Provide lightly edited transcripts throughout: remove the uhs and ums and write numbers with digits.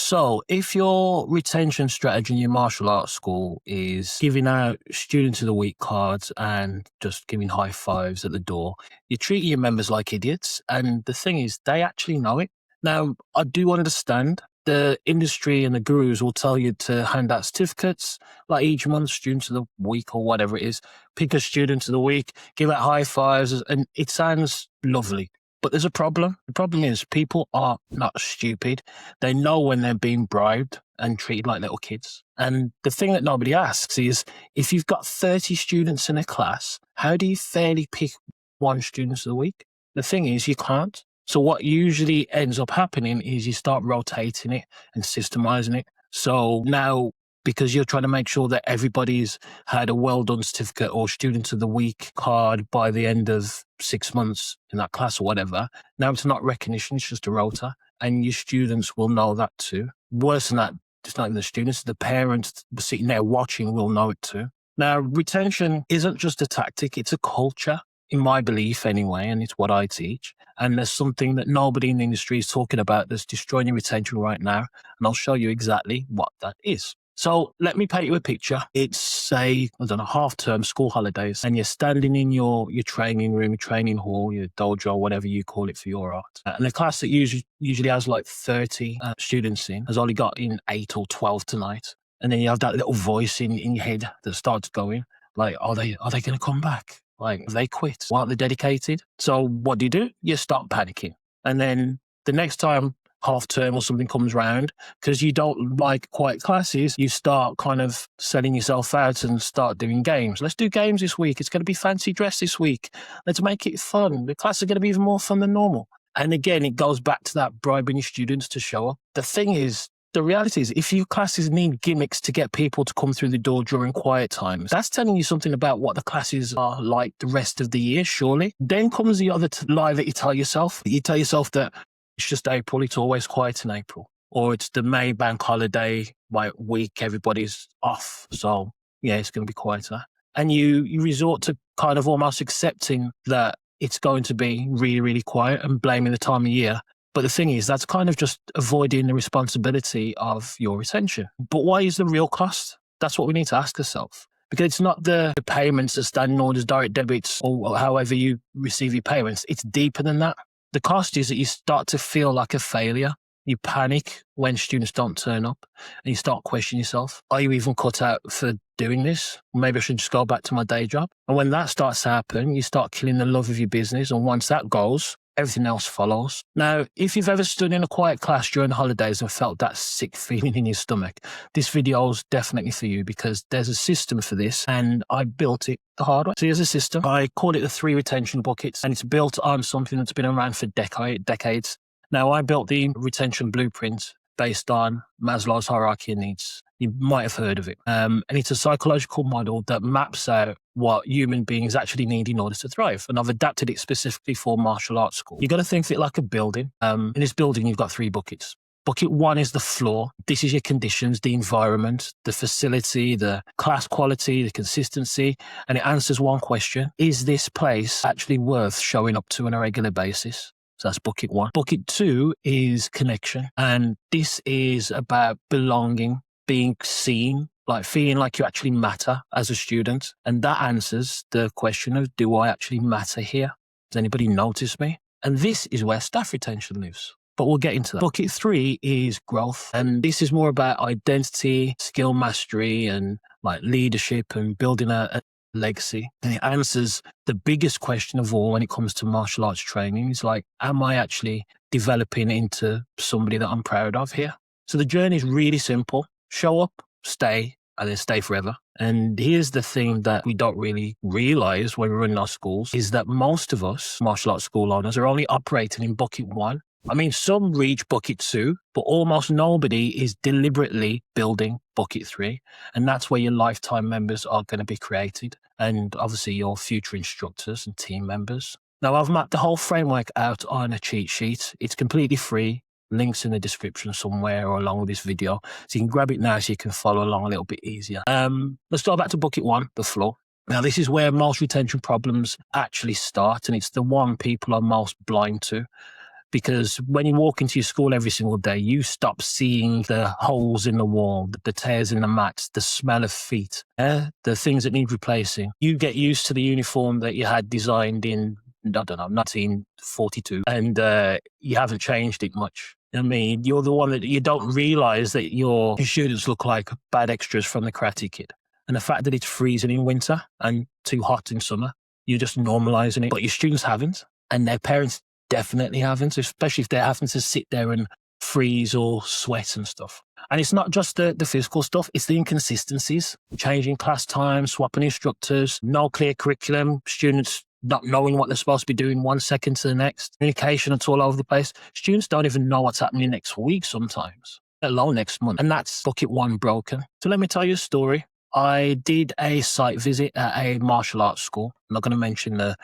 So, if your retention strategy in your martial arts school is giving out students of the week cards and just giving high fives at the door, you're treating your members like idiots. And the thing is, they actually know it. Now, I do understand the industry and the gurus will tell you to hand out certificates like each month, students of the week or whatever it is. Pick a student of the week, give out high fives, and it sounds lovely. But there's a problem. The problem is people are not stupid. They know when they're being bribed and treated like little kids. And the thing that nobody asks is, if you've got 30 students in a class, how do you fairly pick one student of the week? The thing is, you can't. So what usually ends up happening is you start rotating it and systemizing it. So now, because you're trying to make sure that everybody's had a well done certificate or student of the week card by the end of 6 months in that class or whatever, now it's not recognition, it's just a rota. And your students will know that too. Worse than that, it's not even the students, the parents sitting there watching will know it too. Now, retention isn't just a tactic, it's a culture, in my belief anyway, and it's what I teach. And there's something that nobody in the industry is talking about that's destroying your retention right now. And I'll show you exactly what that is. So let me paint you a picture. It's, say, I don't know, half-term school holidays, and you're standing in your training room, your training hall, your dojo, whatever you call it for your art. And the class that usually has like 30 students in has only got in 8 or 12 tonight. And then you have that little voice in your head that starts going, like, are they going to come back? Like, have they quit? Why aren't they dedicated? So what do? You start panicking. And then the next time half term or something comes round, because you don't like quiet classes, you start kind of selling yourself out and start doing games. Let's do games this week. It's going to be fancy dress this week. Let's make it fun. The class is going to be even more fun than normal. And again, it goes back to that bribing your students to show up. The thing is, the reality is, if your classes need gimmicks to get people to come through the door during quiet times, that's telling you something about what the classes are like the rest of the year, surely. Then comes the other lie that you tell yourself. You tell yourself that it's just April, it's always quiet in April. Or it's the May bank holiday week, everybody's off. So, yeah, it's going to be quieter. And you resort to kind of almost accepting that it's going to be really, really quiet and blaming the time of year. But the thing is, that's kind of just avoiding the responsibility of your retention. But why is the real cost? That's what we need to ask ourselves. Because it's not the payments, the standing orders, direct debits, or however you receive your payments. It's deeper than that. The cost is that you start to feel like a failure. You panic when students don't turn up, and you start questioning yourself. Are you even cut out for doing this? Maybe I should just go back to my day job. And when that starts to happen, you start killing the love of your business. And once that goes, everything else follows. Now, if you've ever stood in a quiet class during the holidays and felt that sick feeling in your stomach, this video is definitely for you, because there's a system for this, and I built it the hard way. So here's a system. I call it the 3 retention buckets, and it's built on something that's been around for decades. Now, I built the retention blueprint based on Maslow's hierarchy of needs. You might have heard of it. And it's a psychological model that maps out what human beings actually need in order to thrive. And I've adapted it specifically for martial arts school. You've got to think of it like a building. In this building, you've got 3 buckets. Bucket 1 is the floor. This is your conditions, the environment, the facility, the class quality, the consistency. And it answers one question: is this place actually worth showing up to on a regular basis? So that's bucket 1. Bucket 2 is connection. And this is about belonging, being seen, like feeling like you actually matter as a student. And that answers the question of, do I actually matter here? Does anybody notice me? And this is where staff retention lives. But we'll get into that. Bucket 3 is growth. And this is more about identity, skill mastery, and like leadership and building a legacy. And it answers the biggest question of all when it comes to martial arts training. Is like, am I actually developing into somebody that I'm proud of here? So the journey is really simple. Show up, stay, and then stay forever. And here's the thing that we don't really realize when we're running our schools, is that most of us martial arts school owners are only operating in bucket 1. I mean, some reach bucket 2, but almost nobody is deliberately building bucket 3. And that's where your lifetime members are going to be created. And obviously your future instructors and team members. Now, I've mapped the whole framework out on a cheat sheet. It's completely free. Links in the description somewhere or along with this video. So you can grab it now so you can follow along a little bit easier. Let's go back to bucket 1, the floor. Now, this is where most retention problems actually start, and it's the one people are most blind to. Because when you walk into your school every single day, you stop seeing the holes in the wall, the tears in the mats, the smell of feet, the things that need replacing. You get used to the uniform that you had designed in, I don't know, 1942, and you haven't changed it much. I mean, you're the one that you don't realize that your students look like bad extras from the Karate Kid. And the fact that it's freezing in winter and too hot in summer, you're just normalizing it. But your students haven't, and their parents definitely haven't, especially if they're having to sit there and freeze or sweat and stuff. And it's not just the physical stuff, it's the inconsistencies, changing class times, swapping instructors, no clear curriculum, students not knowing what they're supposed to be doing 1 second to the next, communication that's all over the place. Students don't even know what's happening next week sometimes, let alone next month. And that's bucket one broken. So let me tell you a story. I did a site visit at a martial arts school. I'm not going to mention the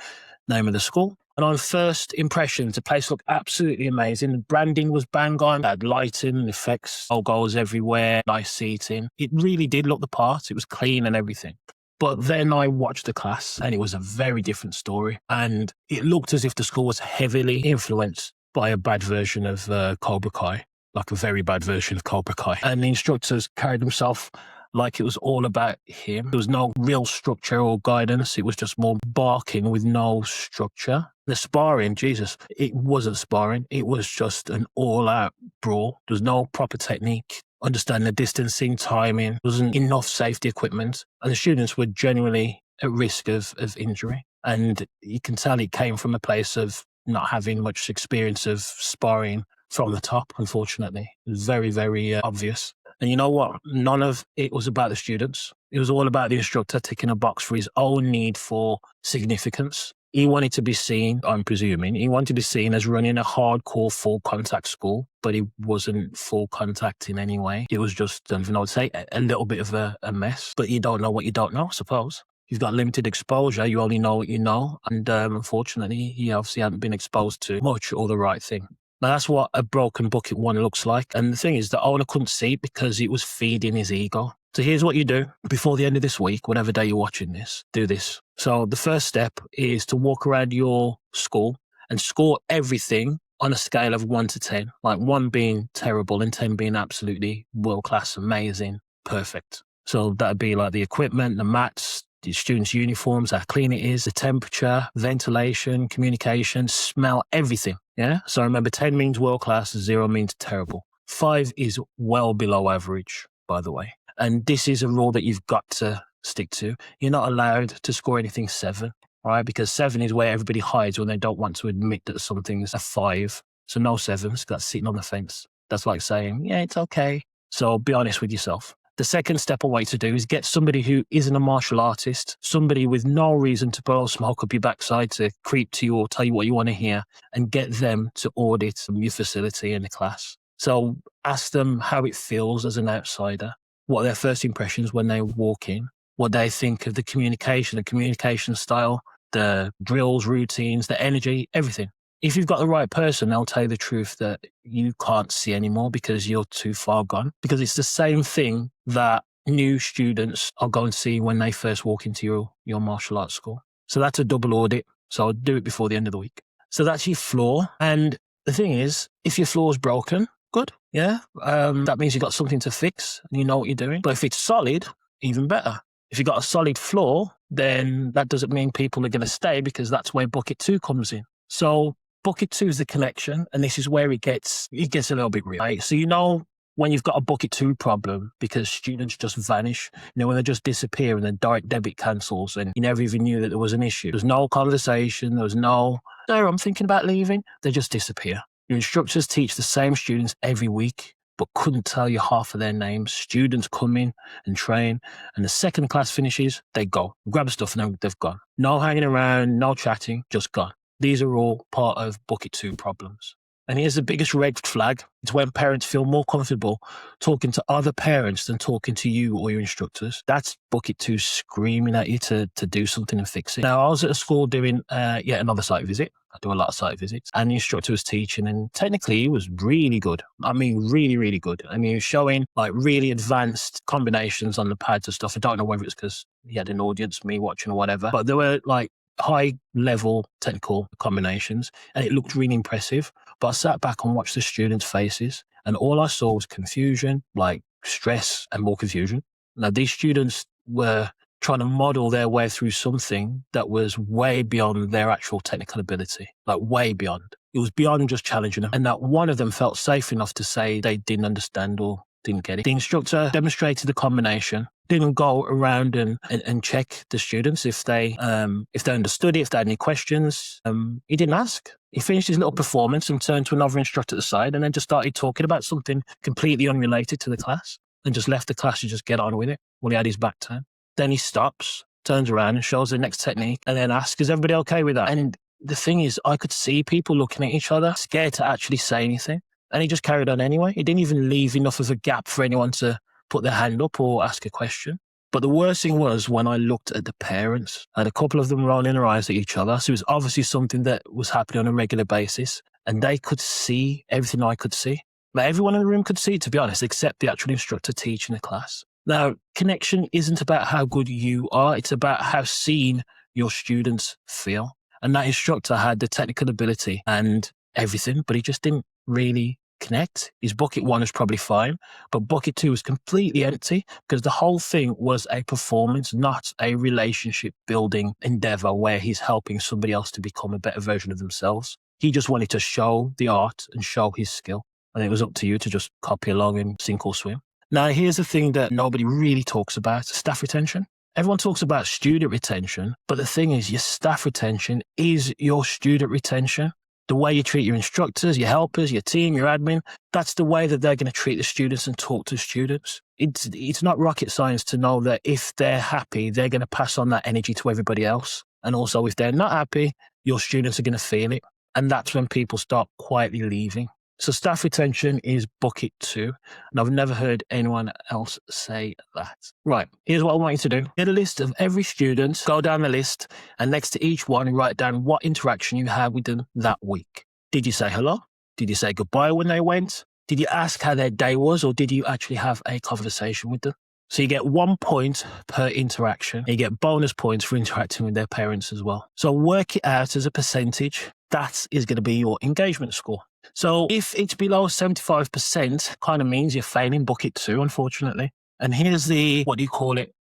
name of the school. And on first impressions, the place looked absolutely amazing. The branding was bang on. It had lighting, effects, logos everywhere, nice seating. It really did look the part. It was clean and everything. But then I watched the class and it was a very different story. And it looked as if the school was heavily influenced by a bad version of Cobra Kai, like a very bad version of Cobra Kai. And the instructors carried themselves like it was all about him. There was no real structure or guidance. It was just more barking with no structure. The sparring, Jesus, it wasn't sparring. It was just an all-out brawl. There was no proper technique, understanding the distancing, timing. There wasn't enough safety equipment. And the students were genuinely at risk of injury. And you can tell it came from a place of not having much experience of sparring from the top, unfortunately. It was very, very obvious. And you know what? None of it was about the students. It was all about the instructor ticking a box for his own need for significance. He wanted to be seen, I'm presuming, he wanted to be seen as running a hardcore full contact school, but it wasn't full contact in any way. It was just, I don't even know what to say, a little bit of a mess. But you don't know what you don't know, I suppose. You've got limited exposure, you only know what you know. And unfortunately, he obviously hadn't been exposed to much or the right thing. Now, that's what a broken bucket one looks like. And the thing is, the owner couldn't see it because it was feeding his ego. So here's what you do before the end of this week, whatever day you're watching this, do this. So the first step is to walk around your school and score everything on a scale of 1 to 10, like 1 being terrible and 10 being absolutely world-class, amazing, perfect. So that'd be like the equipment, the mats, the students' uniforms, how clean it is, the temperature, ventilation, communication, smell, everything. Yeah. So remember, 10 means world class, 0 means terrible. 5 is well below average, by the way. And this is a rule that you've got to stick to. You're not allowed to score anything 7, right? Because 7 is where everybody hides when they don't want to admit that something's a 5. So no 7s, that's sitting on the fence. That's like saying, yeah, it's okay. So be honest with yourself. The second step I want you to do is get somebody who isn't a martial artist, somebody with no reason to blow smoke up your backside to creep to you or tell you what you want to hear, and get them to audit your facility and the class. So ask them how it feels as an outsider, what are their first impressions when they walk in, what they think of the communication style, the drills, routines, the energy, everything. If you've got the right person, they'll tell you the truth that you can't see anymore because you're too far gone. Because it's the same thing that new students are going to see when they first walk into your martial arts school. So that's a double audit. So I'll do it before the end of the week. So that's your floor. And the thing is, if your floor's broken, good. Yeah. That means you've got something to fix and you know what you're doing. But if it's solid, even better. If you've got a solid floor, then that doesn't mean people are going to stay, because that's where bucket 2 comes in. So bucket 2 is the connection, and this is where it gets a little bit real. Right? So you know when you've got a bucket 2 problem because students just vanish, when they just disappear and the direct debit cancels and you never even knew that there was an issue. There's no conversation, there was no, "Sir, I'm thinking about leaving." They just disappear. Your instructors teach the same students every week, but couldn't tell you half of their names. Students come in and train, and the second class finishes, they go. Grab stuff and they've gone. No hanging around, no chatting, just gone. These are all part of bucket 2 problems. And here's the biggest red flag. It's when parents feel more comfortable talking to other parents than talking to you or your instructors. That's bucket 2 screaming at you to do something and fix it. Now, I was at a school doing yet another site visit. I do a lot of site visits. And the instructor was teaching, and technically he was really good. I mean, really, really good. And he was showing like really advanced combinations on the pads and stuff. I don't know whether it's because he had an audience, me watching or whatever, but there were like high level technical combinations and it looked really impressive. But I sat back and watched the students' faces, and all I saw was confusion, like stress and more confusion. Now, these students were trying to model their way through something that was way beyond their actual technical ability, like way beyond. It was beyond just challenging them. And that one of them felt safe enough to say they didn't understand or didn't get it. The instructor demonstrated the combination, didn't go around and check the students if they understood it, if they had any questions. He didn't ask. He finished his little performance and turned to another instructor at the side and then just started talking about something completely unrelated to the class and just left the class to just get on with it while he had his back turned. Then he stops, turns around and shows the next technique and then asks, is everybody okay with that? And the thing is, I could see people looking at each other, scared to actually say anything. And he just carried on anyway. He didn't even leave enough of a gap for anyone to put their hand up or ask a question. But the worst thing was when I looked at the parents, I had a couple of them rolling their eyes at each other. So it was obviously something that was happening on a regular basis. And they could see everything I could see. But everyone in the room could see, to be honest, except the actual instructor teaching the class. Now, connection isn't about how good you are. It's about how seen your students feel. And that instructor had the technical ability and everything, but he just didn't really connect. His bucket 1 was probably fine, but bucket 2 was completely empty because the whole thing was a performance, not a relationship building endeavor where he's helping somebody else to become a better version of themselves. He just wanted to show the art and show his skill. And it was up to you to just copy along and sink or swim. Now, here's the thing that nobody really talks about, staff retention. Everyone talks about student retention, but the thing is your staff retention is your student retention. The way you treat your instructors, your helpers, your team, your admin, that's the way that they're going to treat the students and talk to students. It's not rocket science to know that if they're happy, they're going to pass on that energy to everybody else. And also, if they're not happy, your students are going to feel it. And that's when people start quietly leaving. So staff retention is bucket 2. And I've never heard anyone else say that. Right, here's what I want you to do. Get a list of every student, go down the list, and next to each one, write down what interaction you had with them that week. Did you say hello? Did you say goodbye when they went? Did you ask how their day was, or did you actually have a conversation with them? So you get 1 point per interaction. And you get bonus points for interacting with their parents as well. So work it out as a percentage. That is going to be your engagement score. So if it's below 75%, kind of means you're failing bucket 2, unfortunately. And here's the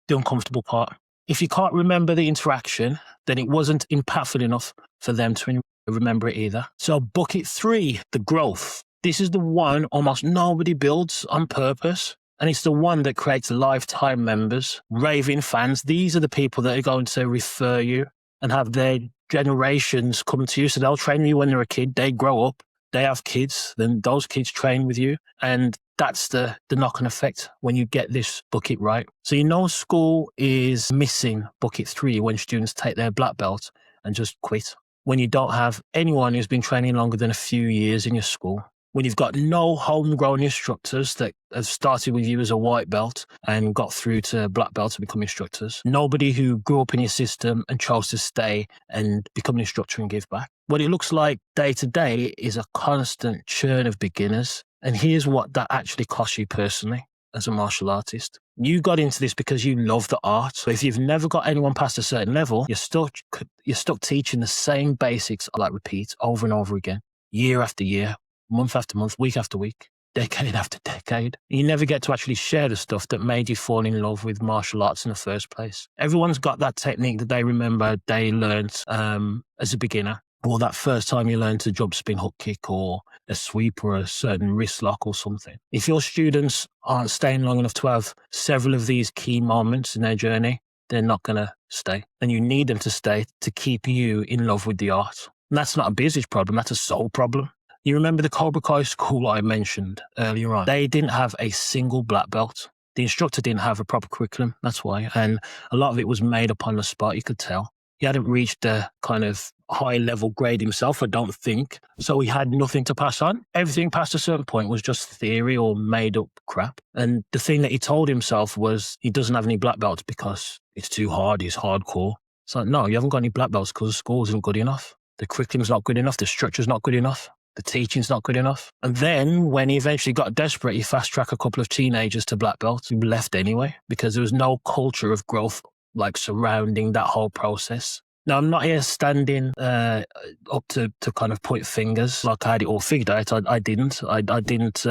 uncomfortable part. If you can't remember the interaction, then it wasn't impactful enough for them to remember it either. So bucket 3, the growth. This is the one almost nobody builds on purpose. And it's the one that creates lifetime members, raving fans. These are the people that are going to refer you and have their generations come to you. So they'll train you when they're a kid, they grow up, they have kids, then those kids train with you. And that's the knock-on effect when you get this bucket right. So you know school is missing bucket 3 when students take their black belt and just quit. When you don't have anyone who's been training longer than a few years in your school. When you've got no homegrown instructors that have started with you as a white belt and got through to black belt to become instructors. Nobody who grew up in your system and chose to stay and become an instructor and give back. What it looks like day to day is a constant churn of beginners. And here's what that actually costs you personally as a martial artist. You got into this because you love the art. So if you've never got anyone past a certain level, you're stuck teaching the same basics, like repeat over and over again, year after year. Month after month, week after week, decade after decade. You never get to actually share the stuff that made you fall in love with martial arts in the first place. Everyone's got that technique that they remember they learned as a beginner, or that first time you learned to jump, spin, hook, kick, or a sweep, or a certain wrist lock or something. If your students aren't staying long enough to have several of these key moments in their journey, they're not going to stay. And you need them to stay to keep you in love with the art. And that's not a business problem, that's a soul problem. You remember the Cobra Kai school I mentioned earlier on? They didn't have a single black belt. The instructor didn't have a proper curriculum, that's why. And a lot of it was made up on the spot, you could tell. He hadn't reached the kind of high level grade himself, I don't think. So he had nothing to pass on. Everything past a certain point was just theory or made up crap. And the thing that he told himself was he doesn't have any black belts because it's too hard, he's hardcore. It's like, no, you haven't got any black belts because the school isn't good enough. The curriculum's not good enough, the structure's not good enough. The teaching's not good enough. And then when he eventually got desperate, he fast-tracked a couple of teenagers to black belts who left anyway because there was no culture of growth like surrounding that whole process. Now, I'm not here standing up to kind of point fingers like I had it all figured out. I didn't. I didn't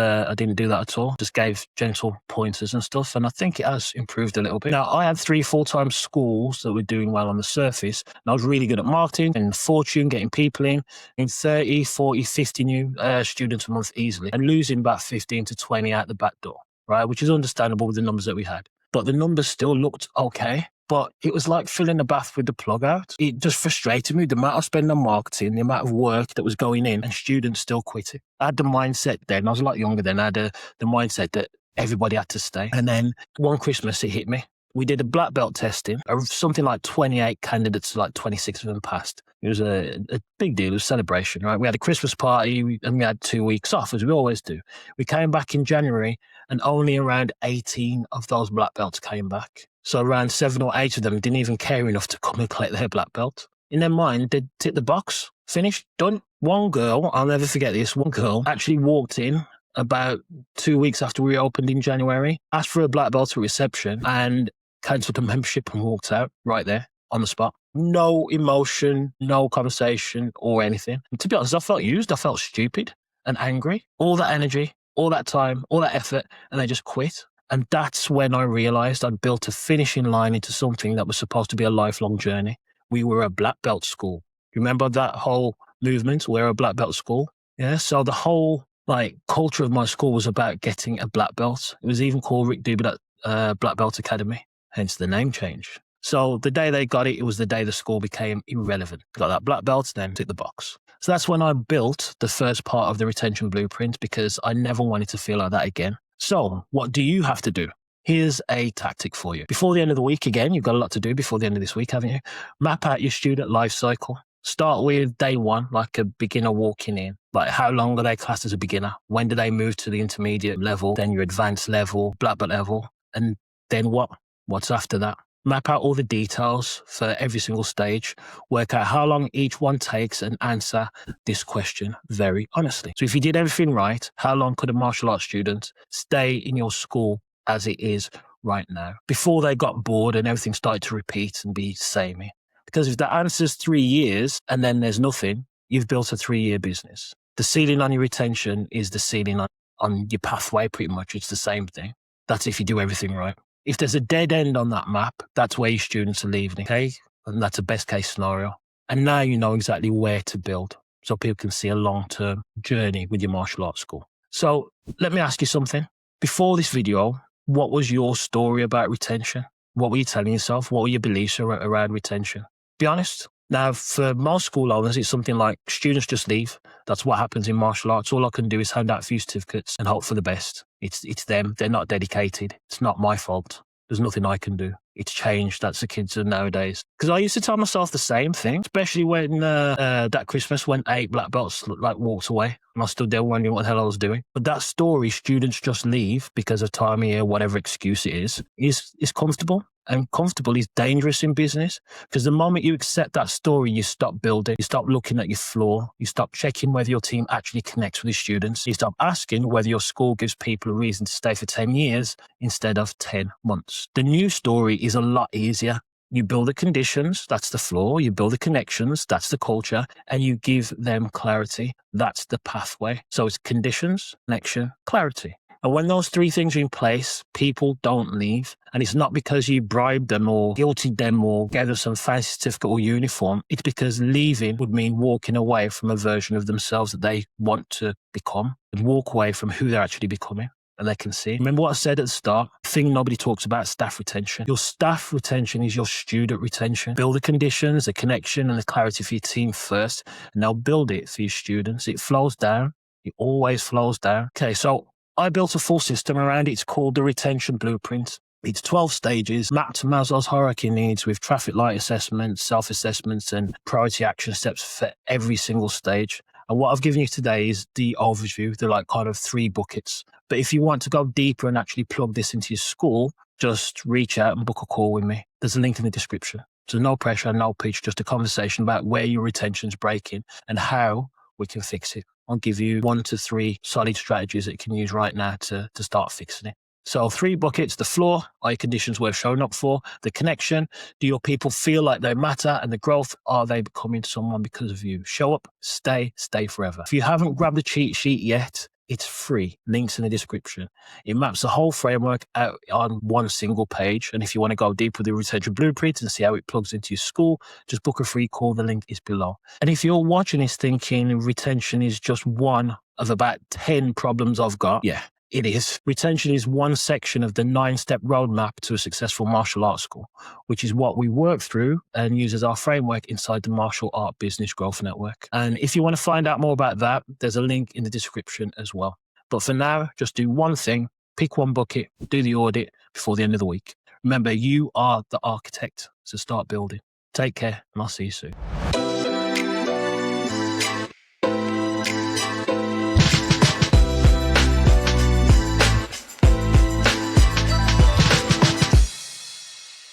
do that at all. Just gave gentle pointers and stuff, and I think it has improved a little bit. Now, I had 3 full-time schools that were doing well on the surface, and I was really good at marketing and fortune, getting people in 30, 40, 50 new students a month easily, and losing about 15 to 20 out the back door, right? Which is understandable with the numbers that we had. But the numbers still looked okay. But it was like filling a bath with the plug out. It just frustrated me, the amount I spent on marketing, the amount of work that was going in, and students still quitting. I had the mindset then, I was a lot younger then, I had the mindset that everybody had to stay. And then one Christmas, it hit me. We did a black belt testing, something like 28 candidates, like 26 of them passed. It was a big deal, it was a celebration, right? We had a Christmas party and we had 2 weeks off, as we always do. We came back in January and only around 18 of those black belts came back. So around 7 or 8 of them didn't even care enough to come and collect their black belt. In their mind, they'd tick the box, finished, done. One girl, I'll never forget this, one girl actually walked in about 2 weeks after we opened in January, asked for a black belt at reception and cancelled the membership and walked out right there on the spot. No emotion, no conversation or anything. And to be honest, I felt used. I felt stupid and angry. All that energy, all that time, all that effort, and they just quit. And that's when I realized I'd built a finishing line into something that was supposed to be a lifelong journey. We were a black belt school. Remember that whole movement? We're a black belt school. Yeah. So the whole culture of my school was about getting a black belt. It was even called Rick Dubidat Black Belt Academy, hence the name change. So the day they got it, it was the day the school became irrelevant. Got that black belt, then tick the box. So that's when I built the first part of the retention blueprint, because I never wanted to feel like that again. So what do you have to do? Here's a tactic for you. Before the end of the week, again, you've got a lot to do before the end of this week, haven't you? Map out your student life cycle. Start with day one, like a beginner walking in. Like, how long are they classed as a beginner? When do they move to the intermediate level? Then your advanced level, black belt level. And then what? What's after that? Map out all the details for every single stage. Work out how long each one takes and answer this question very honestly. So if you did everything right, how long could a martial arts student stay in your school as it is right now before they got bored and everything started to repeat and be samey? Because if the answer's 3 years and then there's nothing, you've built a 3-year business. The ceiling on your retention is the ceiling on your pathway, pretty much. It's the same thing. That's if you do everything right. If there's a dead end on that map, that's where your students are leaving, okay? And that's a best case scenario. And now you know exactly where to build so people can see a long-term journey with your martial arts school. So let me ask you something. Before this video, what was your story about retention? What were you telling yourself? What were your beliefs around retention? Be honest. Now, for most school owners, it's something like students just leave. That's what happens in martial arts. All I can do is hand out a few certificates and hope for the best. It's them. They're not dedicated. It's not my fault. There's nothing I can do. It's changed. That's the kids of nowadays. Because I used to tell myself the same thing, especially when that Christmas when 8 black belts walked away and I stood there wondering what the hell I was doing. But that story, students just leave because of time of year, whatever excuse it is comfortable. And comfortable is dangerous in business, because the moment you accept that story, you stop building, you stop looking at your floor, you stop checking whether your team actually connects with your students, you stop asking whether your school gives people a reason to stay for 10 years instead of 10 months. The new story is a lot easier. You build the conditions, that's the floor, you build the connections, that's the culture, and you give them clarity, that's the pathway. So it's conditions, connection, clarity. And when those 3 things are in place, people don't leave. And it's not because you bribed them or guilted them or gave them some fancy certificate or uniform. It's because leaving would mean walking away from a version of themselves that they want to become, and walk away from who they're actually becoming. And they can see. Remember what I said at the start? The thing nobody talks about, staff retention. Your staff retention is your student retention. Build the conditions, the connection, and the clarity for your team first, and they'll build it for your students. It flows down. It always flows down. Okay, so I built a full system around it. It's called the Retention Blueprint. It's 12 stages, mapped to Maslow's hierarchy needs with traffic light assessments, self-assessments, and priority action steps for every single stage. And what I've given you today is the overview. They're kind of 3 buckets. But if you want to go deeper and actually plug this into your school, just reach out and book a call with me. There's a link in the description. So no pressure, no pitch, just a conversation about where your retention's breaking and how we can fix it. I'll give you 1 to 3 solid strategies that you can use right now to start fixing it. So 3 buckets: the floor, are your conditions worth showing up for? The connection, do your people feel like they matter? And the growth, are they becoming someone because of you? Show up, stay forever. If you haven't grabbed the cheat sheet yet, it's free. Links in the description. It maps the whole framework out on one single page. And if you want to go deep with the retention blueprint and see how it plugs into your school, just book a free call. The link is below. And if you're watching this thinking retention is just one of about 10 problems I've got, yeah, it is. Retention is one section of the 9-step roadmap to a successful martial arts school, which is what we work through and use as our framework inside the Martial Art Business Growth Network. And if you want to find out more about that, there's a link in the description as well. But for now, just do one thing, pick one bucket, do the audit before the end of the week. Remember, you are the architect, so start building. Take care, and I'll see you soon.